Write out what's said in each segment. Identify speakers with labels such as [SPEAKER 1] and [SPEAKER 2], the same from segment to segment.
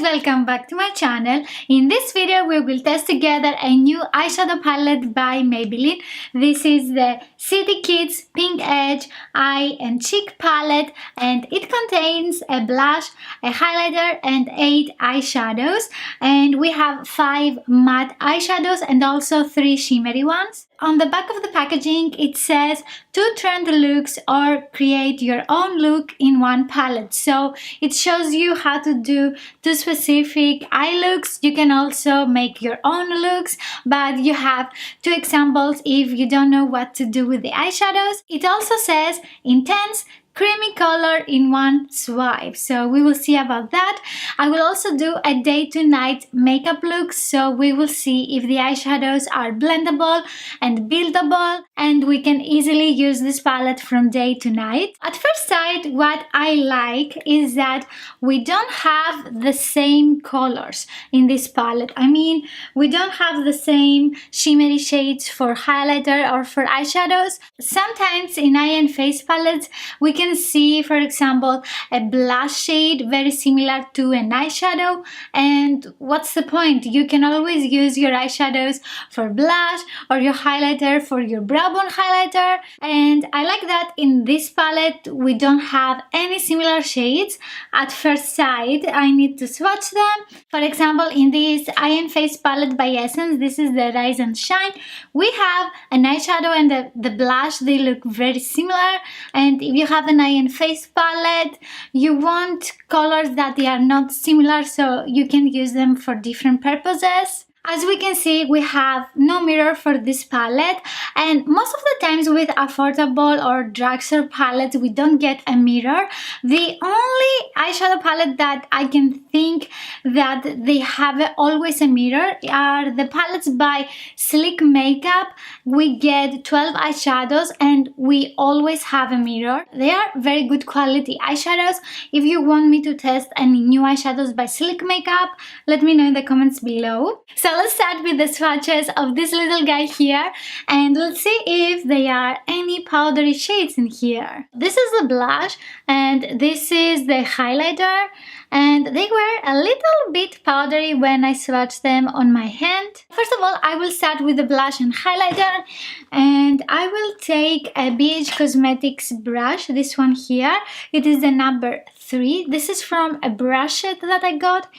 [SPEAKER 1] guys, welcome back to my channel. In this video we will test together a new eyeshadow palette by Maybelline. This is the City Kids Pink Edge Eye and Cheek palette, and it contains a blush, a highlighter and 8 eyeshadows, and we have 5 matte eyeshadows and also 3 shimmery ones. On the back of the packaging it says 2 trend looks or create your own look in one palette. So it shows you how to do 2 specific eye looks. You can also make your own looks, but you have 2 examples if you don't know what to do with the eyeshadows. It also says intense creamy color in one swipe, so we will see about that. I will also do a day to night makeup look, so we will see if the eyeshadows are blendable and buildable, and we can easily use this palette from day to night. At first sight, what I like is that we don't have the same colors in this palette. I mean, we don't have the same shimmery shades for highlighter or for eyeshadows. Sometimes in eye and face palettes we can see, for example, a blush shade very similar to an eyeshadow, and what's the point? You can always use your eyeshadows for blush or your highlighter for your brow bone highlighter, and I like that in this palette we don't have any similar shades. At first sight I need to swatch them. For example, in this eye and face palette by Essence, this is the Rise and Shine, we have an eyeshadow and the blush. They look very similar, and if you have an eye and face palette you want colors that they are not similar, so you can use them for different purposes. As we can see, we have no mirror for this palette, and most of the times with affordable or drugstore palettes we don't get a mirror. The only eyeshadow palette that I can think that they have always a mirror are the palettes by Sleek Makeup. We get 12 eyeshadows and we always have a mirror. They are very good quality eyeshadows. If you want me to test any new eyeshadows by Sleek Makeup, let me know in the comments below. So let's start with the swatches of this little guy here, and let's see if there are any powdery shades in here. This is the blush and this is the highlighter, and they were a little bit powdery when I swatched them on my hand. First of all, I will start with the blush and highlighter, and I will take a BH Cosmetics brush, this one here. It is the number 3. This is from a brush set that I got,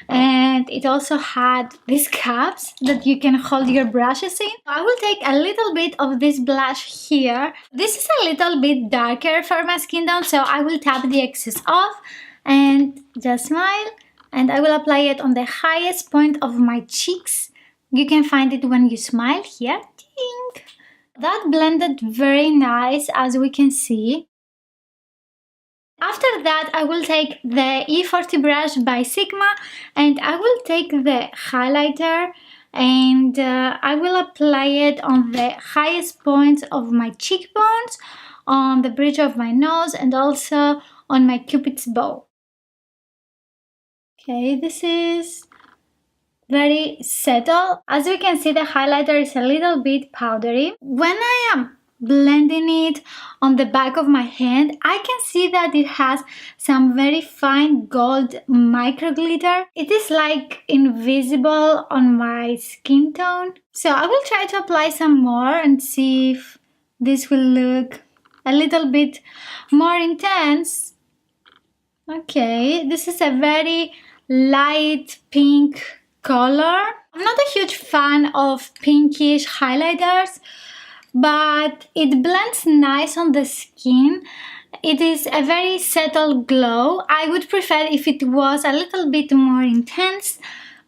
[SPEAKER 1] and it also had these cups that you can hold your brushes in. I will take a little bit of this blush here. This is a little bit darker for my skin tone, so I will tap the excess off and just smile, and I will apply it on the highest point of my cheeks. You can find it when you smile here. Ding! That blended very nice, as we can see. After that, I will take the E40 brush by Sigma, and I will take the highlighter and I will apply it on the highest points of my cheekbones, on the bridge of my nose, and also on my cupid's bow. Okay, this is very subtle. As you can see, the highlighter is a little bit powdery. When I am blending it on the back of my hand, I can see that it has some very fine gold micro glitter. It is like invisible on my skin tone. So I will try to apply some more and see if this will look a little bit more intense. Okay, this is a very light pink color. I'm not a huge fan of pinkish highlighters, but it blends nice on the skin. It is a very subtle glow. I would prefer if it was a little bit more intense,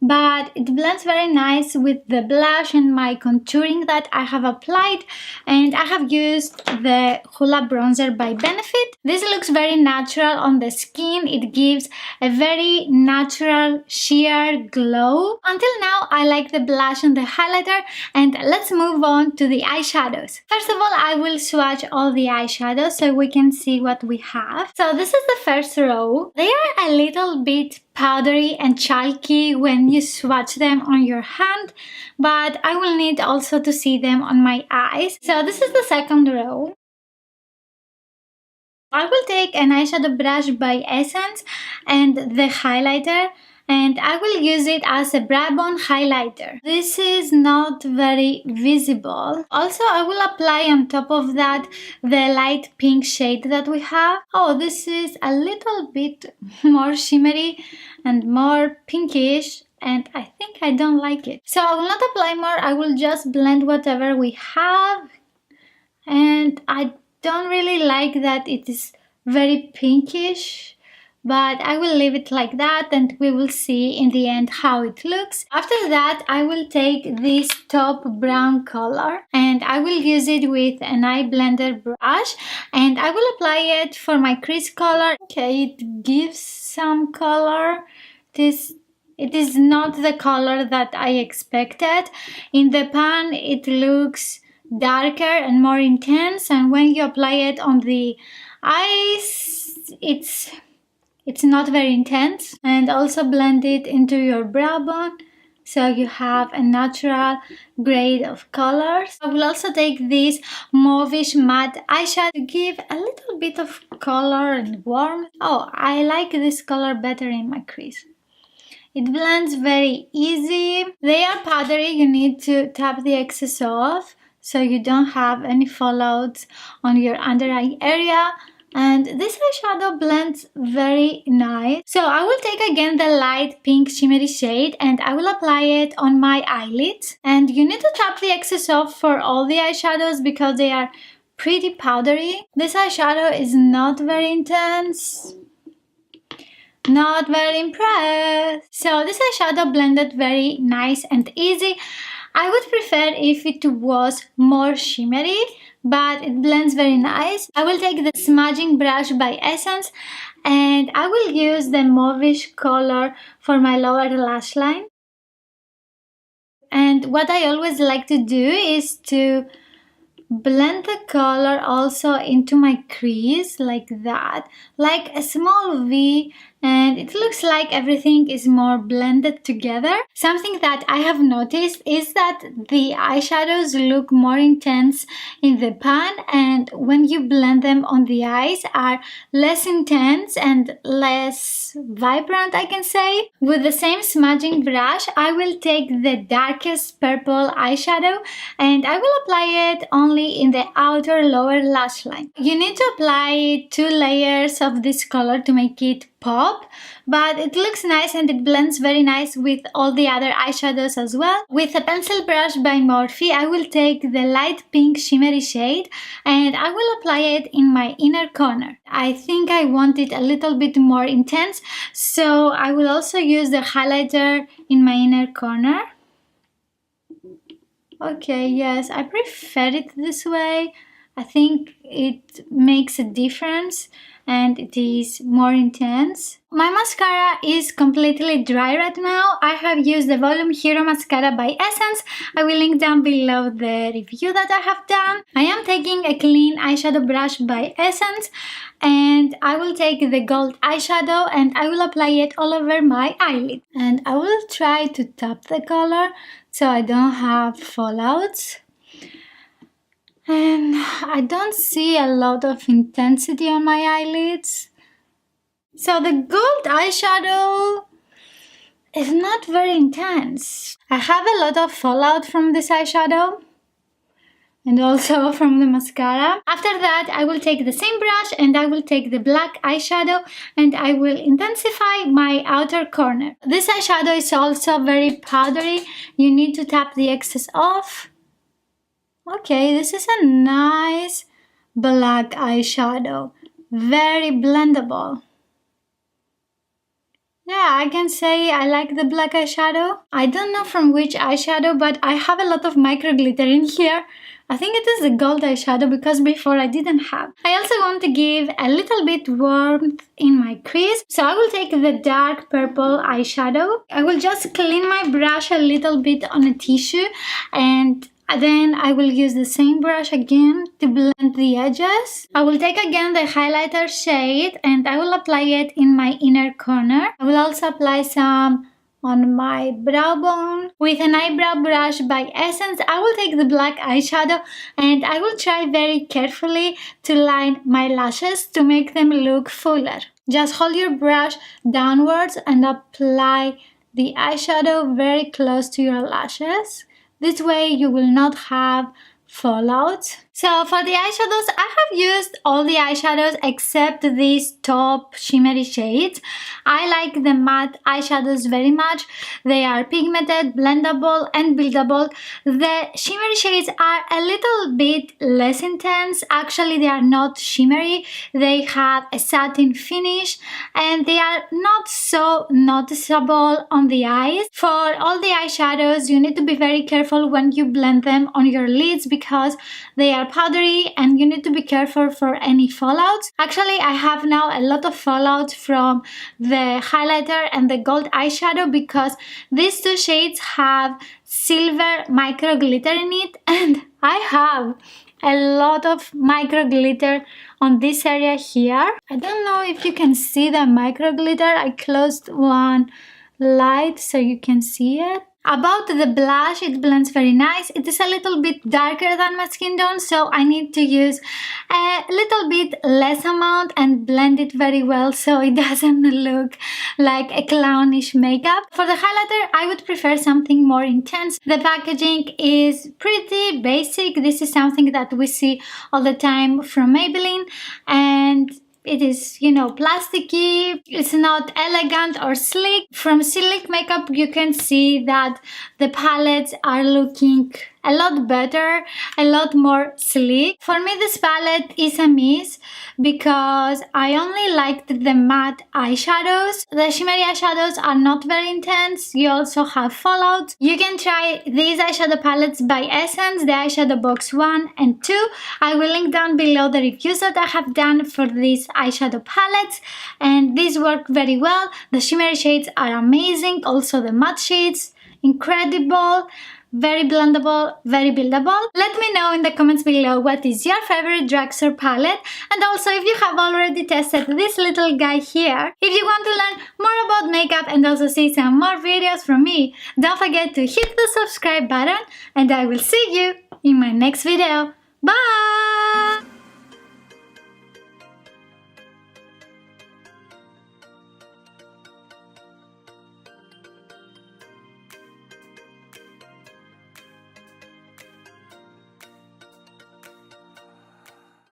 [SPEAKER 1] but it blends very nice with the blush and my contouring that I have applied, and I have used the Hoola bronzer by Benefit. This looks very natural on the skin. It gives a very natural sheer glow. Until now I like the blush and the highlighter, and let's move on to the eyeshadows. First of all, I will swatch all the eyeshadows so we can see what we have. So this is the first row. They are a little bit powdery and chalky when you swatch them on your hand, but I will need also to see them on my eyes. So this is the second row. I will take an eyeshadow brush by Essence and the highlighter, and I will use it as a brow bone highlighter. This is not very visible. Also, I will apply on top of that the light pink shade that we have. Oh, this is a little bit more shimmery and more pinkish, and I think I don't like it. So I will not apply more, I will just blend whatever we have. And I don't really like that it is very pinkish, but I will leave it like that and we will see in the end how it looks. After that, I will take this top brown color and I will use it with an eye blender brush and I will apply it for my crease color. Okay, it gives some color. It is not the color that I expected. In the pan, it looks darker and more intense, and when you apply it on the eyes, it's not very intense. And also blend it into your brow bone so you have a natural grade of colors. I will also take this mauvish matte eyeshadow to give a little bit of color and warmth. Oh, I like this color better in my crease. It blends very easy. They are powdery, you need to tap the excess off so you don't have any fallouts on your under eye area. And this eyeshadow blends very nice. So I will take again the light pink shimmery shade and I will apply it on my eyelids. And you need to tap the excess off for all the eyeshadows because they are pretty powdery. This eyeshadow is not very intense. Not very impressed. So this eyeshadow blended very nice and easy. I would prefer if it was more shimmery, but it blends very nice. I will take the smudging brush by Essence and I will use the mauvish color for my lower lash line. And what I always like to do is to blend the color also into my crease like that, like a small V, and it looks like everything is more blended together. Something that I have noticed is that the eyeshadows look more intense in the pan, and when you blend them on the eyes are less intense and less vibrant, I can say. With the same smudging brush, I will take the darkest purple eyeshadow and I will apply it only in the outer lower lash line. You need to apply 2 layers of this color to make it pop, but it looks nice and it blends very nice with all the other eyeshadows as well. With a pencil brush by Morphe, I will take the light pink shimmery shade and I will apply it in my inner corner. I think I want it a little bit more intense, so I will also use the highlighter in my inner corner. Okay, yes, I prefer it this way. I think it makes a difference and it is more intense. My mascara is completely dry right now. I have used the Volume Hero mascara by Essence. I will link down below the review that I have done. I am taking a clean eyeshadow brush by Essence and I will take the gold eyeshadow and I will apply it all over my eyelid. And I will try to tap the color so I don't have fallouts. And I don't see a lot of intensity on my eyelids. So the gold eyeshadow is not very intense. I have a lot of fallout from this eyeshadow and also from the mascara. After that, I will take the same brush and I will take the black eyeshadow and I will intensify my outer corner. This eyeshadow is also very powdery. You need to tap the excess off. Okay, this is a nice black eyeshadow, very blendable. Yeah, I can say I like the black eyeshadow. I don't know from which eyeshadow, but I have a lot of micro glitter in here. I think it is the gold eyeshadow because before I didn't have. I also want to give a little bit warmth in my crease, so I will take the dark purple eyeshadow. I will just clean my brush a little bit on a tissue and then I will use the same brush again to blend the edges. I will take again the highlighter shade and I will apply it in my inner corner. I will also apply some on my brow bone. With an eyebrow brush by Essence, I will take the black eyeshadow and I will try very carefully to line my lashes to make them look fuller. Just hold your brush downwards and apply the eyeshadow very close to your lashes. This way you will not have fallout. So for the eyeshadows, I have used all the eyeshadows except these top shimmery shades. I like the matte eyeshadows very much. They are pigmented, blendable and buildable. The shimmery shades are a little bit less intense. Actually, they are not shimmery. They have a satin finish and they are not so noticeable on the eyes. For all the eyeshadows, you need to be very careful when you blend them on your lids because they are powdery and you need to be careful for any fallouts. Actually, I have now a lot of fallout from the highlighter and the gold eyeshadow because these two shades have silver micro glitter in it, and I have a lot of micro glitter on this area here. I don't know if you can see the micro glitter. I closed one light so you can see it. About the blush, it blends very nice. It is a little bit darker than my skin tone, so I need to use a little bit less amount and blend it very well so it doesn't look like a clownish makeup. For the highlighter, I would prefer something more intense. The packaging is pretty basic. This is something that we see all the time from Maybelline, and it is, plasticky. It's not elegant or sleek. From Sleek Makeup, you can see that the palettes are looking a lot better, a lot more sleek. For me, this palette is a miss because I only liked the matte eyeshadows. The shimmery eyeshadows are not very intense. You also have fallout. You can try these eyeshadow palettes by Essence, the eyeshadow box 1 and 2. I will link down below the reviews that I have done for these eyeshadow palettes, and these work very well. The shimmery shades are amazing. Also the matte shades, incredible. Very blendable, very buildable. Let me know in the comments below what is your favorite drugstore palette, and also if you have already tested this little guy here. If you want to learn more about makeup and also see some more videos from me, don't forget to hit the subscribe button, and I will see you in my next video. Bye!